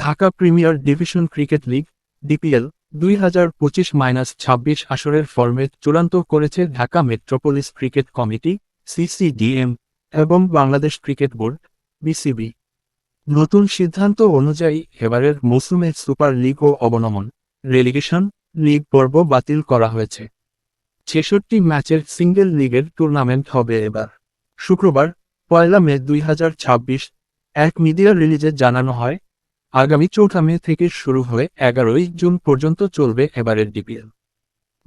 Dhaka premier division cricket league DPL 2025-26 আসরের format চূড়ান্ত করেছে Dhaka metropolis cricket committee CCDM এবং বাংলাদেশ ক্রিকেট বোর্ড বিসিবি। নতুন সিদ্ধান্ত অনুযায়ী এবারের মৌসুমে সুপার লিগ ও অবনমন রেলিগেশন লিগ পর্ব বাতিল করা হয়েছে। 66 ম্যাচের সিঙ্গেল লিগের টুর্নামেন্ট হবে এবার। শুক্রবার 1 মে 2026 এক মিডিয়া রিলিজে জানানো হয়, আগামী 4 মে থেকে শুরু হয়ে 11 জুন পর্যন্ত চলবে এবারের ডিপিএল।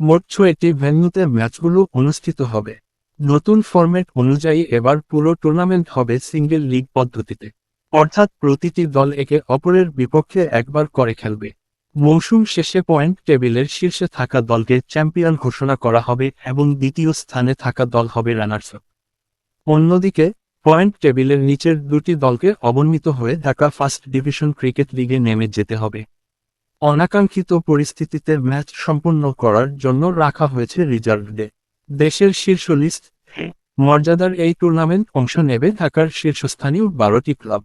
মোট 6টি ভেন্যুতে ম্যাচগুলো অনুষ্ঠিত হবে। নতুন ফরম্যাট অনুযায়ী এবার পুরো টুর্নামেন্ট হবে সিঙ্গেল লিগ পদ্ধতিতে, অর্থাৎ প্রতিটি দল একে অপরের বিপক্ষে একবার করে খেলবে। মৌসুম শেষে পয়েন্ট টেবিলের শীর্ষে থাকা দলকে চ্যাম্পিয়ন ঘোষণা করা হবে এবং দ্বিতীয় স্থানে থাকা দল হবে রানার্স আপ। অন্যদিকে পয়েন্ট টেবিলের নিচের দুটি দলকে অবনমিত হয়ে ঢাকা ফার্স্ট ডিভিশন ক্রিকেট লিগে নেমে যেতে হবে। অনাকাঙ্ক্ষিত পরিস্থিতিতে ম্যাচ সম্পন্ন করার জন্য রাখা হয়েছে রিজার্ভ ডে। দেশের শীর্ষ লিস্ট মর্যাদার এই টুর্নামেন্ট অংশ নেবে ঢাকার শীর্ষস্থানীয় 12টি ক্লাব,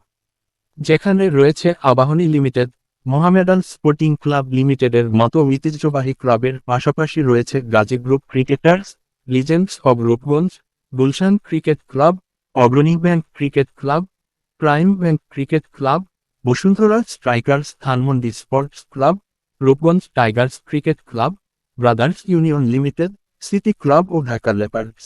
যেখানে রয়েছে Abahani limited, Mohammedan sporting club লিমিটেডের মতো ঐতিহ্যবাহী ক্লাবের পাশাপাশি রয়েছে Gazi group cricketers, legends of Rupganj, Gulshan cricket club, Agrani bank cricket club, prime bank cricket club, Bashundhara strikers Dhanmondi sports club, Rupganj tigers cricket club, brothers union limited, city club ও ঢাকা লেপার্ডস।